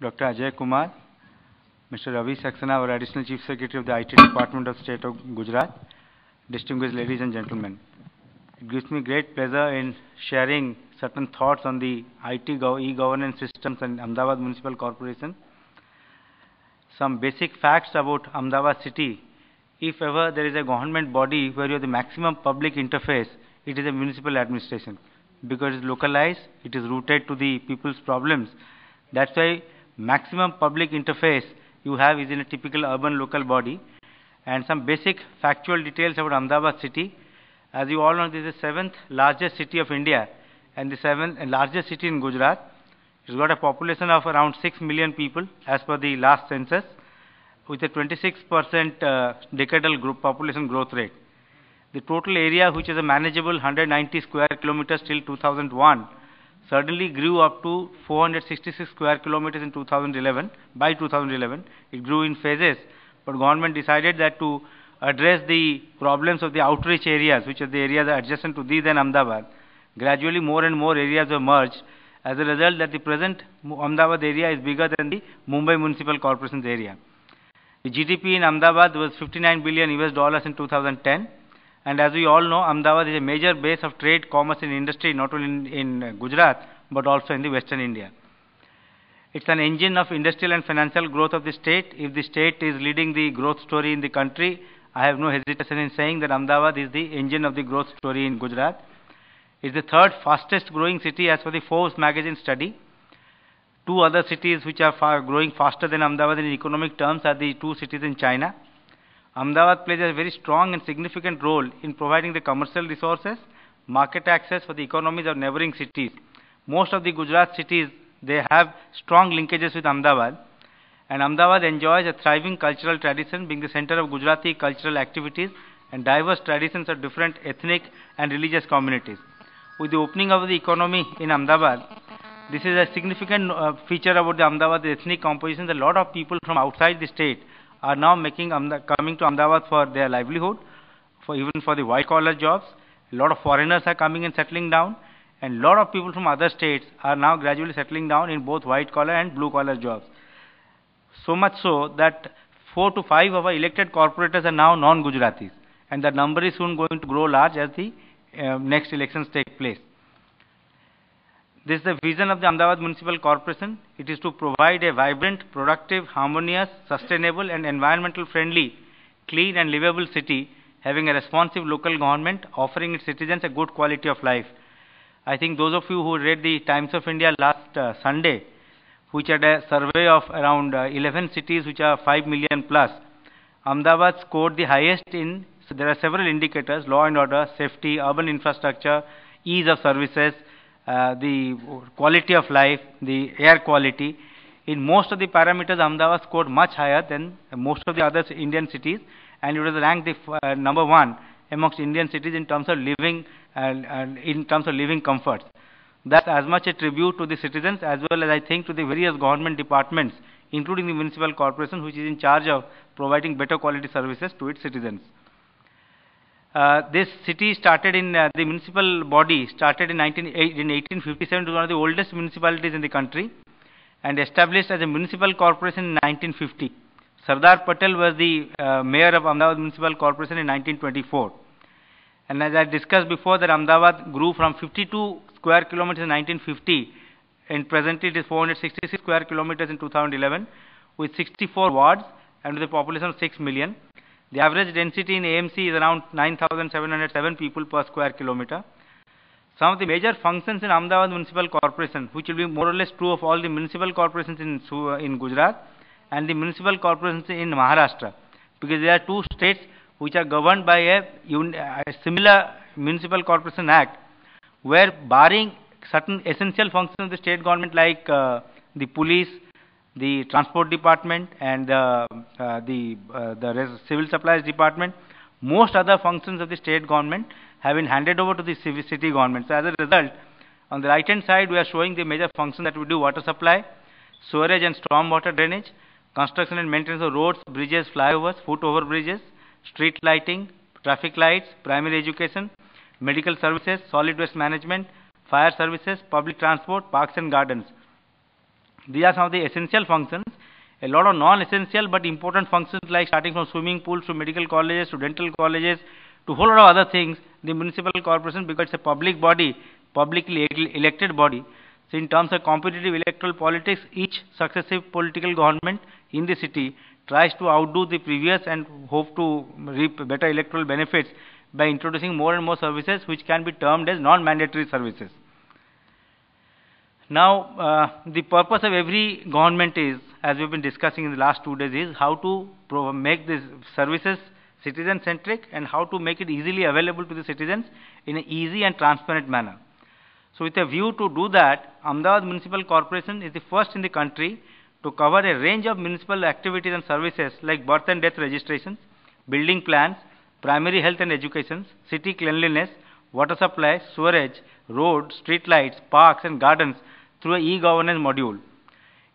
Dr. Ajay Kumar, Mr. Ravi Saxena, our Additional Chief Secretary of the IT Department of State of Gujarat, distinguished ladies and gentlemen. It gives me great pleasure in sharing certain thoughts on the IT e-governance systems and Ahmedabad Municipal Corporation. Some basic facts about Ahmedabad city. If ever there is a government body where you have the maximum public interface, it is a municipal administration. Because it is localized, it is rooted to the people's problems. That's why maximum public interface you have is in a typical urban local body. And some basic factual details about Ahmedabad city. As you all know, this is the 7th largest city of India and the 7th largest city in Gujarat. It's got a population of around 6 million people as per the last census, with a 26% decadal population growth rate. The total area, which is a manageable 190 square kilometers till 2001, suddenly grew up to 466 square kilometers in 2011. By 2011, it grew in phases, but government decided that to address the problems of the outreach areas, which are the areas adjacent to these and Ahmedabad, gradually more and more areas were merged. As a result, that the present Ahmedabad area is bigger than the Mumbai Municipal Corporation's area. The GDP in Ahmedabad was $59 billion in 2010. And as we all know, Ahmedabad is a major base of trade, commerce and industry, not only in Gujarat, but also in the Western India. It's an engine of industrial and financial growth of the state. If the state is leading the growth story in the country, I have no hesitation in saying that Ahmedabad is the engine of the growth story in Gujarat. It's the third fastest growing city as per the Forbes magazine study. Two other cities which are growing faster than Ahmedabad in economic terms are the two cities in China. Ahmedabad plays a very strong and significant role in providing the commercial resources, market access for the economies of neighboring cities. Most of the Gujarat cities, they have strong linkages with Ahmedabad. And Ahmedabad enjoys a thriving cultural tradition, being the center of Gujarati cultural activities and diverse traditions of different ethnic and religious communities. With the opening of the economy in Ahmedabad, this is a significant feature about the Ahmedabad ethnic composition. A lot of people from outside the state are now coming to Ahmedabad for their livelihood, even for the white collar jobs. A lot of foreigners are coming and settling down, and a lot of people from other states are now gradually settling down in both white collar and blue collar jobs. So much so that 4 to 5 of our elected corporators are now non-Gujaratis, and that number is soon going to grow large as the next elections take place. This is the vision of the Ahmedabad Municipal Corporation. It is to provide a vibrant, productive, harmonious, sustainable and environmental friendly, clean and livable city, having a responsive local government, offering its citizens a good quality of life. I think those of you who read the Times of India last Sunday, which had a survey of around 11 cities which are 5 million plus, Ahmedabad scored the highest in, so there are several indicators: law and order, safety, urban infrastructure, ease of services, the quality of life, the air quality. In most of the parameters, Ahmedabad scored much higher than most of the other Indian cities, and it was ranked the number 1 amongst Indian cities in terms of living comforts. That's as much a tribute to the citizens as well as, I think, to the various government departments, including the municipal corporation, which is in charge of providing better quality services to its citizens. This city started in, the municipal body started in 1857. It was one of the oldest municipalities in the country and established as a municipal corporation in 1950. Sardar Patel was the mayor of Ahmedabad Municipal Corporation in 1924. And as I discussed before, that Ahmedabad grew from 52 square kilometers in 1950, and presently it is 466 square kilometers in 2011, with 64 wards and with a population of 6 million. The average density in AMC is around 9,707 people per square kilometer. Some of the major functions in Ahmedabad Municipal Corporation, which will be more or less true of all the municipal corporations in Gujarat and the municipal corporations in Maharashtra, because there are two states which are governed by a similar Municipal Corporation Act, where barring certain essential functions of the state government like the police, the transport department and the civil supplies department, most other functions of the state government have been handed over to the city government. So as a result, on the right hand side we are showing the major functions that we do: water supply, sewerage and storm water drainage, construction and maintenance of roads, bridges, flyovers, foot over bridges, street lighting, traffic lights, primary education, medical services, solid waste management, fire services, public transport, parks and gardens. These are some of the essential functions. A lot of non-essential but important functions, like starting from swimming pools to medical colleges to dental colleges to whole lot of other things, the municipal corporation, because it's a public body, publicly elected body. So in terms of competitive electoral politics, each successive political government in the city tries to outdo the previous and hope to reap better electoral benefits by introducing more and more services which can be termed as non-mandatory services. Now, the purpose of every government is, as we've been discussing in the last 2 days, is how to make these services citizen-centric and how to make it easily available to the citizens in an easy and transparent manner. So with a view to do that, Ahmedabad Municipal Corporation is the first in the country to cover a range of municipal activities and services like birth and death registrations, building plans, primary health and education, city cleanliness, water supply, sewerage, roads, street lights, parks and gardens through an e-governance module.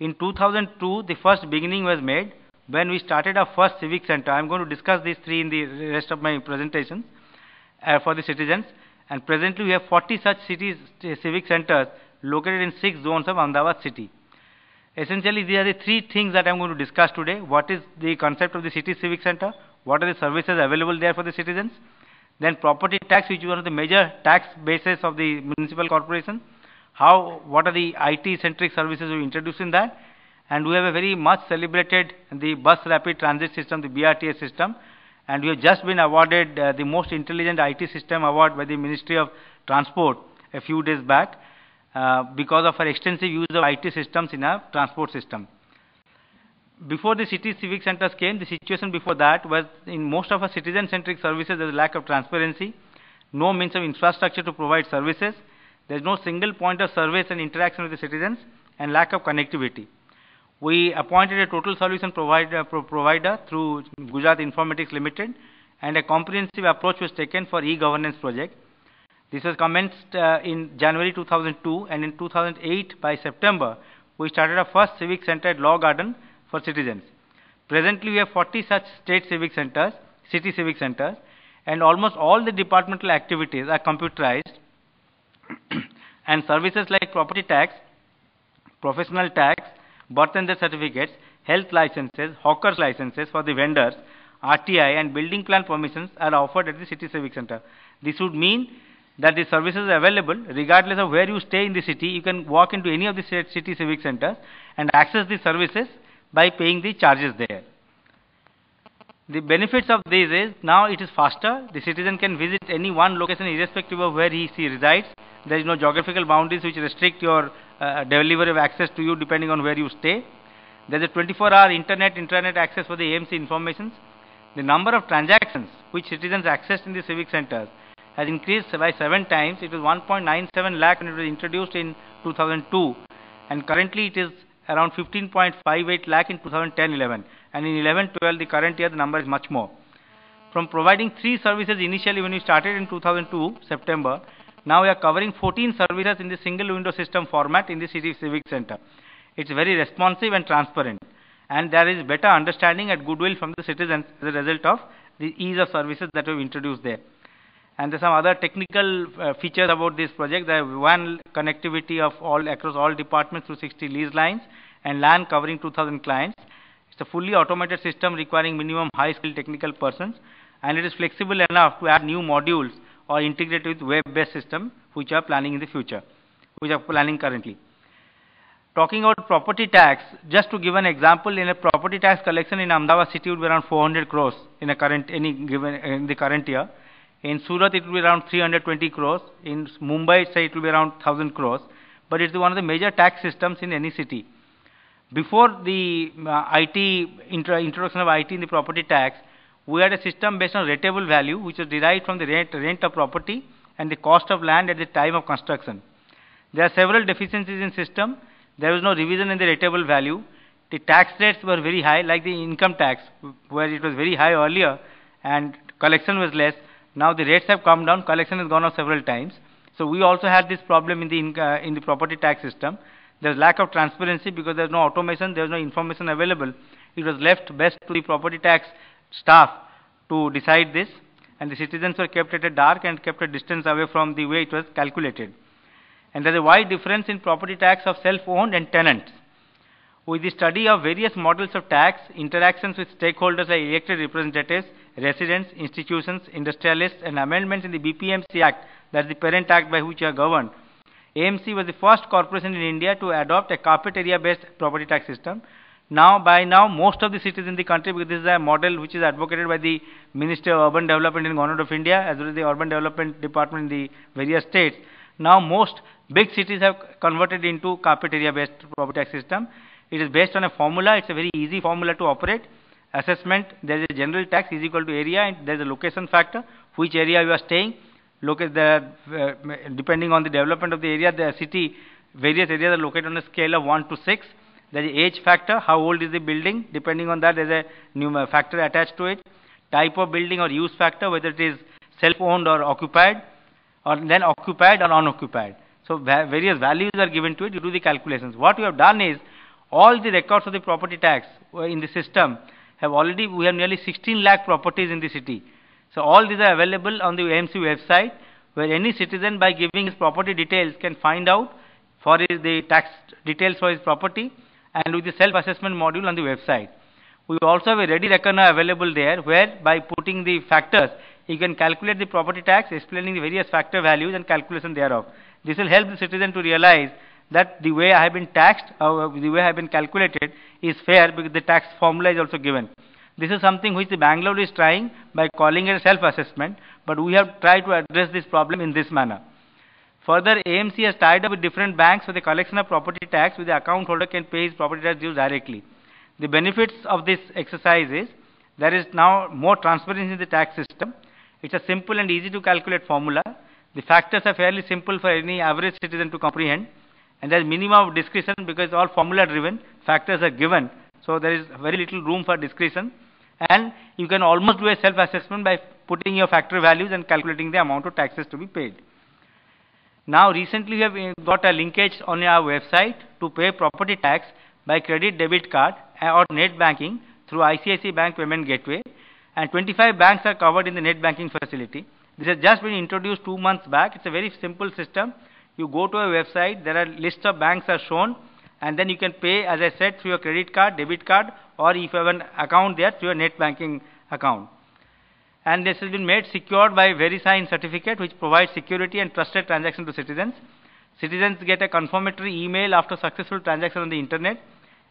In 2002, the first beginning was made when we started our first civic center. I am going to discuss these three in the rest of my presentation for the citizens. And presently we have 40 such civic centers located in 6 zones of Ahmedabad city. Essentially, these are the 3 things that I am going to discuss today. What is the concept of the city civic center? What are the services available there for the citizens? Then property tax, which is one of the major tax bases of the municipal corporation. What are the IT-centric services we introduced in that? And we have a very much celebrated the bus rapid transit system, the BRTS system. And we have just been awarded the most intelligent IT system award by the Ministry of Transport a few days back because of our extensive use of IT systems in our transport system. Before the city civic centers came, the situation before that was in most of our citizen-centric services there is lack of transparency, no means of infrastructure to provide services, there is no single point of service and interaction with the citizens, and lack of connectivity. We appointed a total solution provider through Gujarat Informatics Limited, and a comprehensive approach was taken for e-governance project. This was commenced in January 2002, and in 2008 by September we started our first civic center at Law Garden for citizens. Presently we have 40 such state civic centers, city civic centers, and almost all the departmental activities are computerized and services like property tax, professional tax, birth and death certificates, health licenses, hawkers licenses for the vendors, RTI and building plan permissions are offered at the city civic center. This would mean that the services are available regardless of where you stay in the city. You can walk into any of the city civic centers and access the services by paying the charges there. The benefits of this is, now it is faster. The citizen can visit any one location irrespective of where he resides. There is no geographical boundaries which restrict your delivery of access to you depending on where you stay. There is a 24-hour intranet access for the AMC informations. The number of transactions which citizens accessed in the civic centers has increased by 7 times. It was 1.97 lakh when it was introduced in 2002, and currently it is around 15.58 lakh in 2010-11, and in 11-12 the current year the number is much more. From providing 3 services initially when we started in 2002 September, now we are covering 14 services in the single window system format in the city civic center. It's very responsive and transparent, and there is better understanding and goodwill from the citizens as a result of the ease of services that we've introduced there. And there are some other technical features about this project. There are WAN connectivity of across all departments through 60 lease lines, and LAN covering 2,000 clients. It's a fully automated system requiring minimum high-skilled technical persons, and it is flexible enough to add new modules or integrate with web-based system which are planning in the future, which are planning currently. Talking about property tax, just to give an example, in a property tax collection in Ahmedabad city would be around 400 crores in the current year. In Surat it will be around 320 crores. In Mumbai it will be around 1000 crores. But it's one of the major tax systems in any city. Before the introduction of IT in the property tax, we had a system based on rateable value which was derived from the rent of property and the cost of land at the time of construction. There are several deficiencies in system. There was no revision in the rateable value. The tax rates were very high, like the income tax, where it was very high earlier and collection was less. Now the rates have come down, collection has gone up several times. So we also had this problem in the property tax system. There's lack of transparency because there's no automation, there's no information available. It was left best to the property tax staff to decide this, and the citizens were kept at a dark and kept a distance away from the way it was calculated. And there's a wide difference in property tax of self-owned and tenants. With the study of various models of tax, interactions with stakeholders like elected representatives, residents, institutions, industrialists, and amendments in the BPMC Act, that's the parent act by which you are governed, AMC was the first corporation in India to adopt a carpet area-based property tax system. By now, most of the cities in the country, because this is a model which is advocated by the Ministry of Urban Development in Government of India, as well as the Urban Development Department in the various states, now most big cities have converted into carpet area-based property tax system. It is based on a formula. It's a very easy formula to operate. Assessment, there is a general tax is equal to area, and there is a location factor, which area you are staying. Look at depending on the development of the area, the city, various areas are located on a scale of 1 to 6. There is age factor, how old is the building, depending on that there is a new factor attached to it. Type of building or use factor, whether it is self-owned or occupied, or then occupied or unoccupied. So various values are given to it, you do the calculations. What we have done is, all the records of the property tax in the system we have nearly 16 lakh properties in the city. So all these are available on the AMC website, where any citizen, by giving his property details, can find out for the tax details for his property, and with the self-assessment module on the website. We also have a ready reckoner available there, where by putting the factors, you can calculate the property tax, explaining the various factor values and calculation thereof. This will help the citizen to realize that the way I have been taxed, or the way I have been calculated is fair, because the tax formula is also given. This is something which the Bangalore is trying by calling it a self-assessment, but we have tried to address this problem in this manner. Further, AMC has tied up with different banks for the collection of property tax, which the account holder can pay his property tax dues directly. The benefits of this exercise is, there is now more transparency in the tax system. It's a simple and easy to calculate formula. The factors are fairly simple for any average citizen to comprehend, and there is minimum of discretion because all formula driven, factors are given, so there is very little room for discretion, and you can almost do a self-assessment by putting your factor values and calculating the amount of taxes to be paid. Now recently we have got a linkage on our website to pay property tax by credit debit card or net banking through ICICI Bank Payment Gateway, and 25 banks are covered in the net banking facility. This has just been introduced 2 months back. It's a very simple system. You go to a website, there are lists of banks are shown, and then you can pay, as I said, through your credit card, debit card, or if you have an account there, through your net banking account. And this has been made secured by VeriSign certificate, which provides security and trusted transaction to citizens. Citizens get a confirmatory email after successful transaction on the internet.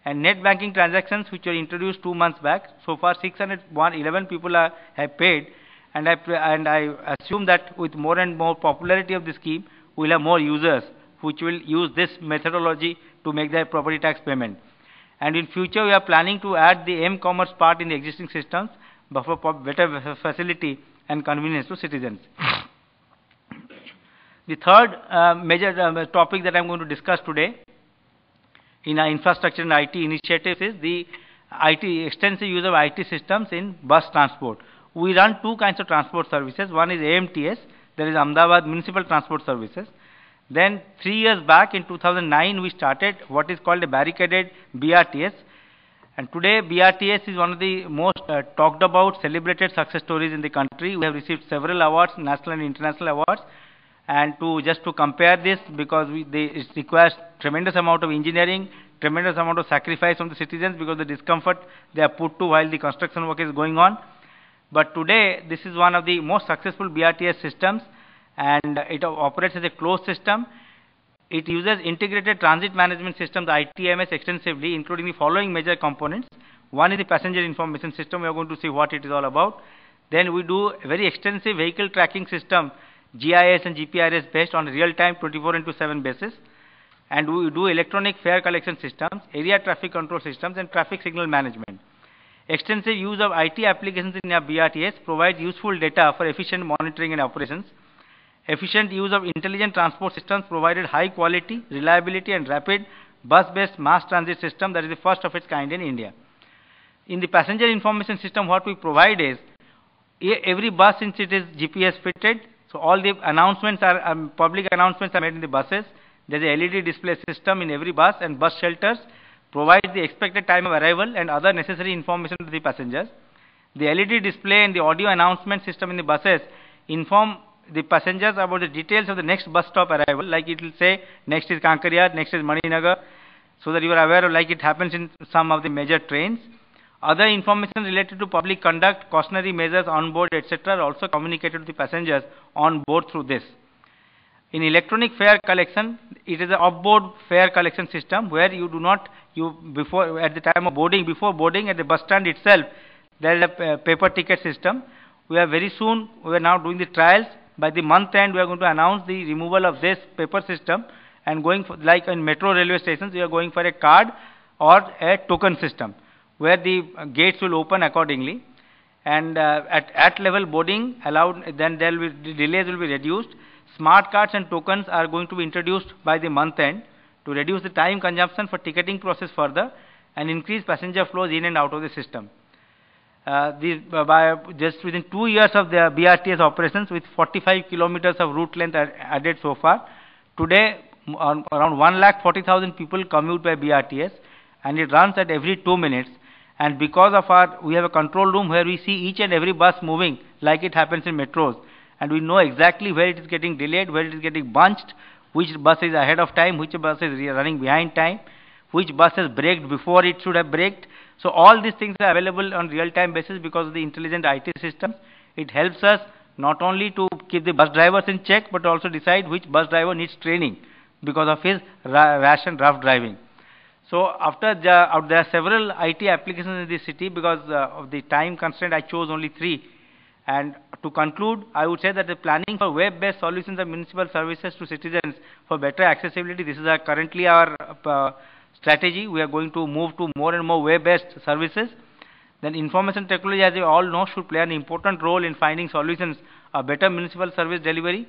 And net banking transactions, which were introduced 2 months back, so far 611 people have paid, and I assume that with more and more popularity of the scheme, we will have more users which will use this methodology to make their property tax payment. And in future, we are planning to add the M-commerce part in the existing systems, but for better facility and convenience to citizens. The third major topic that I am going to discuss today in our infrastructure and IT initiatives is the extensive use of IT systems in bus transport. We run 2 kinds of transport services. One is AMTS, there is Ahmedabad Municipal Transport Services. Then 3 years back in 2009, we started what is called a barricaded BRTS. And today BRTS is one of the most talked about, celebrated success stories in the country. We have received several awards, national and international awards. And just to compare this, because it requires tremendous amount of engineering, tremendous amount of sacrifice from the citizens, because the discomfort they are put to while the construction work is going on. But today, this is one of the most successful BRTS systems, and it operates as a closed system. It uses integrated transit management systems, ITMS, extensively, including the following major components. One is the passenger information system. We are going to see what it is all about. Then we do a very extensive vehicle tracking system, GIS and GPRS based on real-time 24/7 basis. And we do electronic fare collection systems, area traffic control systems, and traffic signal management. Extensive use of IT applications in our BRTS provides useful data for efficient monitoring and operations. Efficient use of intelligent transport systems provided high quality, reliability, and rapid bus-based mass transit system that is the first of its kind in India. In the passenger information system, what we provide is, every bus, since it is GPS fitted, so all the announcements are, public announcements are made in the buses. There is a LED display system in every bus, and bus shelters provide the expected time of arrival and other necessary information to the passengers. The LED display and the audio announcement system in the buses inform the passengers about the details of the next bus stop arrival, like it will say next is Kankaria, next is Maninagar. so that you are aware of, like it happens in some of the major trains. Other information related to public conduct, cautionary measures on board, etc. are also communicated to the passengers on board through this. In electronic fare collection, it is an off-board fare collection system where you do not, before, at the time of boarding, before boarding at the bus stand itself, there is a paper ticket system. We are now doing the trials. By the month end, we are going to announce the removal of this paper system and going for, like in metro railway stations, we are going for a card or a token system where the gates will open accordingly. And at level boarding allowed, then the delays will be reduced. Smart cards and tokens are going to be introduced by the month end to reduce the time consumption for ticketing process further and increase passenger flows in and out of the system. Just within 2 years of the BRTS operations, with 45 kilometers of route length added so far, today around 1,40,000 people commute by BRTS, and it runs at every 2 minutes. And because of we have a control room where we see each and every bus moving like it happens in metros, and we know exactly where it is getting delayed, where it is getting bunched, which bus is ahead of time, which bus is running behind time, which bus has braked before it should have braked. So all these things are available on real-time basis because of the intelligent IT systems. It helps us not only to keep the bus drivers in check, but also decide which bus driver needs training because of his rash and rough driving. So after there are several IT applications in the city. Because of the time constraint, I chose only 3. And to conclude, I would say that the planning for web-based solutions of municipal services to citizens for better accessibility, this is currently our strategy. We are going to move to more and more web-based services. Then information technology, as you all know, should play an important role in finding solutions of better municipal service delivery.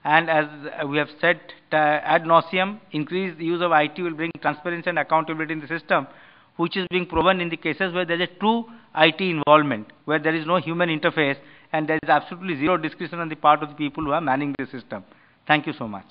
And as we have said ad nauseum, increased use of IT will bring transparency and accountability in the system, which is being proven in the cases where there is a true IT involvement, where there is no human interface and there is absolutely zero discretion on the part of the people who are manning the system. Thank you so much.